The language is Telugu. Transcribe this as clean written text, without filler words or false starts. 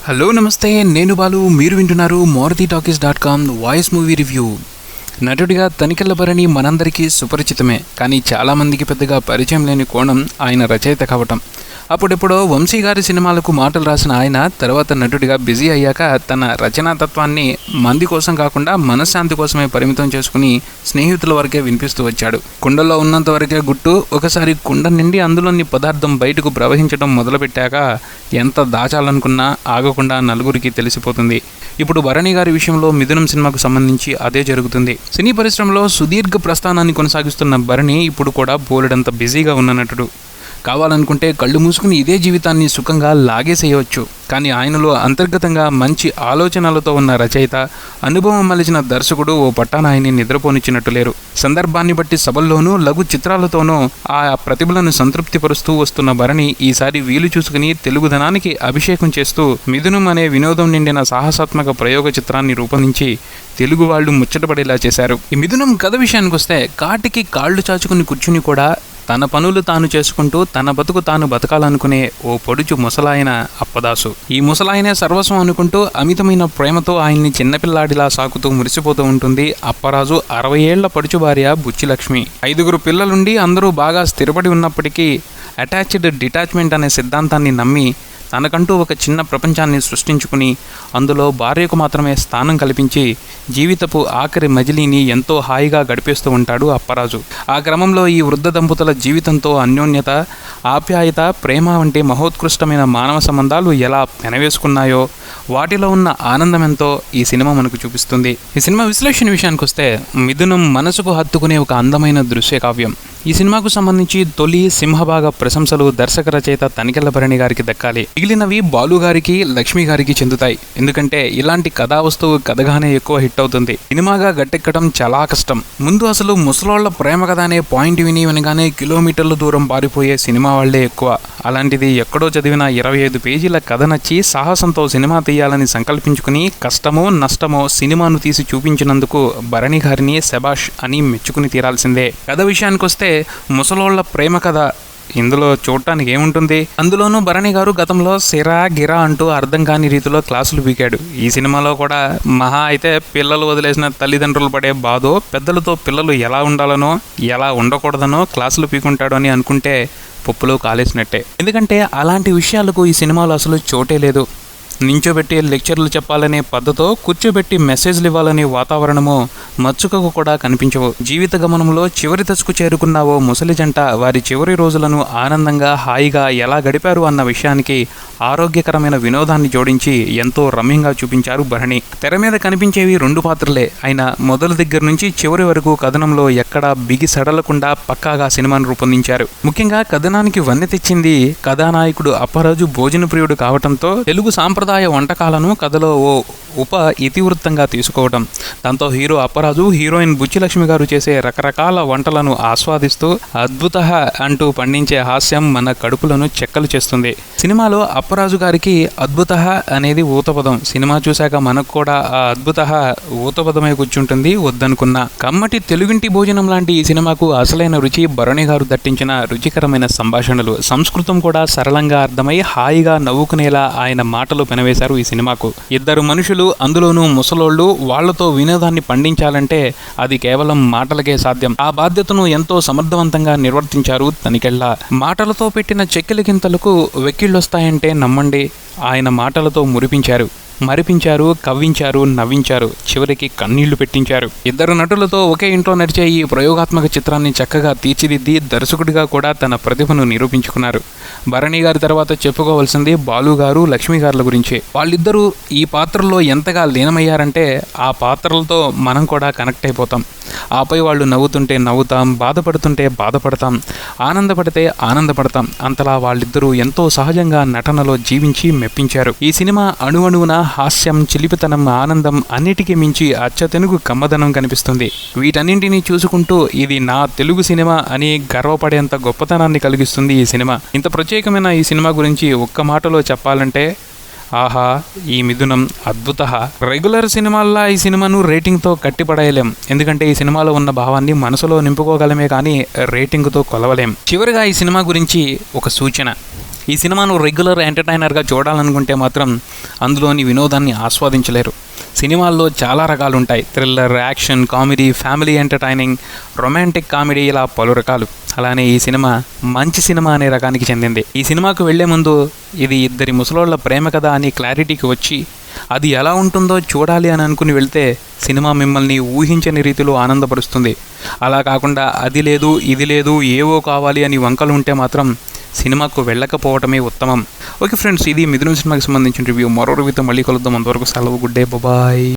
హలో నమస్తే, నేను బాలు. మీరు వింటున్నారు MaruTiTalkies.com వాయిస్ మూవీ రివ్యూ. నటుడిగా తనికెళ్ల భరణి మనందరికీ సుపరిచితమే, కానీ చాలామందికి పెద్దగా పరిచయం లేని కోణం ఆయన రచయిత కావటం. అప్పుడెప్పుడో వంశీ గారి సినిమాలకు మాటలు రాసిన ఆయన తర్వాత నటుడిగా బిజీ అయ్యాక తన రచనాతత్వాన్ని మంది కోసం కాకుండా మనశ్శాంతి కోసమే పరిమితం చేసుకుని స్నేహితుల వరకే వినిపిస్తూ వచ్చాడు. కుండలో ఉన్నంత వరకే గుట్టు, ఒకసారి కుండ నిండి అందులోని పదార్థం బయటకు ప్రవహించడం మొదలుపెట్టాక ఎంత దాచాలనుకున్నా ఆగకుండా నలుగురికి తెలిసిపోతుంది. ఇప్పుడు భరణి గారి విషయంలో మిథునం సినిమాకు సంబంధించి అదే జరుగుతుంది. సినీ పరిశ్రమలో సుదీర్ఘ ప్రస్థానాన్ని కొనసాగిస్తున్న భరణి ఇప్పుడు కూడా బోలెడంత బిజీగా ఉన్న నటుడు. కావాలనుకుంటే కళ్ళు మూసుకుని ఇదే జీవితాన్ని సుఖంగా లాగేసేయవచ్చు. కానీ ఆయనలో అంతర్గతంగా మంచి ఆలోచనలతో ఉన్న రచయిత, అనుభవం మలిచిన దర్శకుడు ఓ పట్టాన ఆయన్ని నిద్రపోనిచ్చినట్టు లేరు. సందర్భాన్ని బట్టి సభల్లోనూ లఘు చిత్రాలతోనూ ఆ ప్రతిభలను సంతృప్తిపరుస్తూ వస్తున్న భరణి ఈసారి వీలు చూసుకుని తెలుగుదనానికి అభిషేకం చేస్తూ మిథునం అనే వినోదం నిండిన సాహసాత్మక ప్రయోగ చిత్రాన్ని రూపొందించి తెలుగు వాళ్ళు ముచ్చటపడేలా చేశారు. ఈ మిథునం కథ విషయానికి వస్తే, కాటికి కాళ్లు చాచుకుని కూర్చుని కూడా తన పనులు తాను చేసుకుంటూ తన బతుకు తాను బతకాలనుకునే ఓ పొడుచు ముసలాయన అప్పదాసు. ఈ ముసలాయనే సర్వస్వం అనుకుంటూ అమితమైన ప్రేమతో ఆయన్ని చిన్నపిల్లాడిలా సాకుతూ మురిసిపోతూ ఉంటుంది అప్పరాజు 60 ఏళ్ల పడుచు భార్య బుచ్చిలక్ష్మి. 5 పిల్లలుండి అందరూ బాగా స్థిరపడి ఉన్నప్పటికీ అటాచ్డ్ డిటాచ్మెంట్ అనే సిద్ధాంతాన్ని నమ్మి తనకంటూ ఒక చిన్న ప్రపంచాన్ని సృష్టించుకుని అందులో భార్యకు మాత్రమే స్థానం కల్పించి జీవితపు ఆఖరి మజిలీని ఎంతో హాయిగా గడిపేస్తూ ఉంటాడు అప్పరాజు. ఆ క్రమంలో ఈ వృద్ధ దంపతుల జీవితంతో అన్యోన్యత, ఆప్యాయత, ప్రేమ వంటి మహోత్కృష్టమైన మానవ సంబంధాలు ఎలా పెనవేసుకున్నాయో, వాటిలో ఉన్న ఆనందం ఎంతో ఈ సినిమా మనకు చూపిస్తుంది. ఈ సినిమా విశ్లేషణ విషయానికి వస్తే, మిథునం మనసుకు హత్తుకునే ఒక అందమైన దృశ్య కావ్యం. ఈ సినిమాకు సంబంధించి తొలి సింహభాగ ప్రశంసలు దర్శక రచయిత తనికెళ్ల భరణి గారికి దక్కాలి. మిగిలినవి బాలు గారికి, లక్ష్మి గారికి చెందుతాయి. ఎందుకంటే ఇలాంటి కథా వస్తువు కథగానే ఎక్కువ హిట్ అవుతుంది. సినిమాగా గట్టెక్కడం చాలా కష్టం. ముందు అసలు ముసలోళ్ల ప్రేమ కథ అనే పాయింట్ వినగానే కిలోమీటర్ల దూరం పారిపోయే సినిమా వాళ్లే ఎక్కువ. అలాంటిది ఎక్కడో చదివిన 25 పేజీల కథ నచ్చి సాహసంతో సినిమా తీయాలని సంకల్పించుకుని కష్టమో నష్టమో సినిమాను తీసి చూపించినందుకు భరణి గారిని శబాష్ అని మెచ్చుకుని తీరాల్సిందే. కథ విషయానికి వస్తే, ముసలోళ్ల ప్రేమ కథ ఇందులో చూడటానికి ఏముంటుంది? అందులోనూ భరణి గారు గతంలో సిరా గిరా అంటూ అర్థం కాని రీతిలో క్లాసులు పీకాడు. ఈ సినిమాలో కూడా మహా అయితే పిల్లలు వదిలేసిన తల్లిదండ్రులు పడే బాధో, పెద్దలతో పిల్లలు ఎలా ఉండాలనో ఎలా ఉండకూడదనో క్లాసులు పీకుంటాడు అని అనుకుంటే పప్పులో కాలేసినట్టే. ఎందుకంటే అలాంటి విషయాలకు ఈ సినిమాలో అసలు చోటే లేదు. నించోబెట్టి లెక్చర్లు చెప్పాలనే పద్ధతో కూర్చోబెట్టి మెసేజ్లు ఇవ్వాలనే వాతావరణమో మచ్చుకకు కూడా కనిపించవు. జీవిత గమనంలో చివరి దశకు చేరుకున్న ఓ ముసలి జంట వారి చివరి రోజులను ఆనందంగా హాయిగా ఎలా గడిపారు అన్న విషయానికి ఆరోగ్యకరమైన వినోదాన్ని జోడించి ఎంతో రమ్యంగా చూపించారు భరణి. తెర మీద కనిపించేవి 2 పాత్రలే అయినా మొదటి దగ్గర నుంచి చివరి వరకు కథనంలో ఎక్కడా బిగి సడలకుండా పక్కాగా సినిమాను రూపొందించారు. ముఖ్యంగా కథనానికి వన్నె తెచ్చింది కథానాయకుడు అప్పరాజు భోజన ప్రియుడు కావటంతో తెలుగు సాంప్రదాయ వంటకాలను కథలో ఓ ఉప ఇతివృత్తంగా తీసుకోవడం. దాంతో హీరో అప్పరాజు, హీరోయిన్ బుచ్చిలక్ష్మి గారు చేసే రకరకాల వంటలను ఆస్వాదిస్తూ అద్భుత అంటూ పండించే హాస్యం మన కడుపులను చెక్కలు చేస్తుంది. సినిమాలో అప్పరాజు గారికి అద్భుత అనేది ఊతపదం. సినిమా చూశాక మనకు కూడా ఆ అద్భుత ఊతపదమై కూర్చుంటుంది వద్దనుకున్నా. కమ్మటి తెలుగింటి భోజనం లాంటి ఈ సినిమాకు అసలైన రుచి భరణి గారు దట్టించిన రుచికరమైన సంభాషణలు. సంస్కృతం కూడా సరళంగా అర్థమై హాయిగా నవ్వుకునేలా ఆయన మాటలు పెనవేశారు ఈ సినిమాకు. 2 మనుషులు, అందులోనూ ముసలోళ్ళు, వాళ్లతో వినోదాన్ని పండించాలంటే అది కేవలం మాటలకే సాధ్యం. ఆ బాధ్యతను ఎంతో సమర్థవంతంగా నిర్వర్తించారు తనికెళ్ల. మాటలతో పెట్టిన చెక్కిలిగింతలకు వెక్కిళ్ళొస్తాయంటే నమ్మండి. ఆయన మాటలతో మరిపించారు, కవ్వించారు, నవ్వించారు, చివరికి కన్నీళ్లు పెట్టించారు. 2 నటులతో ఒకే ఇంట్లో నడిచే ఈ ప్రయోగాత్మక చిత్రాన్ని చక్కగా తీర్చిదిద్ది దర్శకుడిగా కూడా తన ప్రతిభను నిరూపించుకున్నారు. భరణి గారి తర్వాత చెప్పుకోవాల్సింది బాలు గారు, లక్ష్మి గారుల గురించి. వాళ్ళిద్దరూ ఈ పాత్రల్లో ఎంతగా లీనమయ్యారంటే ఆ పాత్రలతో మనం కూడా కనెక్ట్ అయిపోతాం. ఆపై వాళ్ళు నవ్వుతుంటే నవ్వుతాం, బాధపడుతుంటే బాధపడతాం, ఆనందపడితే ఆనందపడతాం. అంతలా వాళ్ళిద్దరూ ఎంతో సహజంగా నటనలో జీవించి మెప్పించారు. ఈ సినిమా అణువణువున హాస్యం, చిలిపితనం, ఆనందం అన్నిటికీ మించి అచ్చతెనుగు కమ్మదనం కనిపిస్తుంది. వీటన్నింటినీ చూసుకుంటూ ఇది నా తెలుగు సినిమా అని గర్వపడేంత గొప్పతనాన్ని కలిగిస్తుంది ఈ సినిమా. ఇంత ప్రత్యేకమైన ఈ సినిమా గురించి ఒక్క మాటలో చెప్పాలంటే ఆహా, ఈ మిథునం అద్భుత. రెగ్యులర్ సినిమాల్లో ఈ సినిమాను రేటింగ్తో కట్టిపడేయలేం, ఎందుకంటే ఈ సినిమాలో ఉన్న భావాన్ని మనసులో నింపుకోగలమే కానీ రేటింగ్తో కొలవలేం. చివరిగా ఈ సినిమా గురించి ఒక సూచన. ఈ సినిమాను రెగ్యులర్ ఎంటర్టైనర్గా చూడాలనుకుంటే మాత్రం అందులోని వినోదాన్ని ఆస్వాదించలేరు. సినిమాల్లో చాలా రకాలు ఉంటాయి. Thriller, action, comedy, family entertaining, romantic comedy, ఇలా పలు రకాలు. అలానే ఈ సినిమా మంచి సినిమా అనే రకానికి చెందింది. ఈ సినిమాకు వెళ్లే ముందు ఇది ఇద్దరి ముసలోళ్ల ప్రేమ కథ అని క్లారిటీకి వచ్చి అది ఎలా ఉంటుందో చూడాలి అని అనుకుని వెళ్తే సినిమా మిమ్మల్ని ఊహించని రీతిలో ఆనందపరుస్తుంది. అలా కాకుండా అది లేదు ఇది లేదు ఏవో కావాలి అని వంకలు ఉంటే మాత్రం సినిమాకు వెళ్ళకపోవటమే ఉత్తమం. ఓకే ఫ్రెండ్స్, ఇది మిథునం సినిమాకి సంబంధించిన రివ్యూ. మరో రివ్యూతో మళ్ళీ కలుద్దాం. అంతవరకు సెలవు. Good day, bye.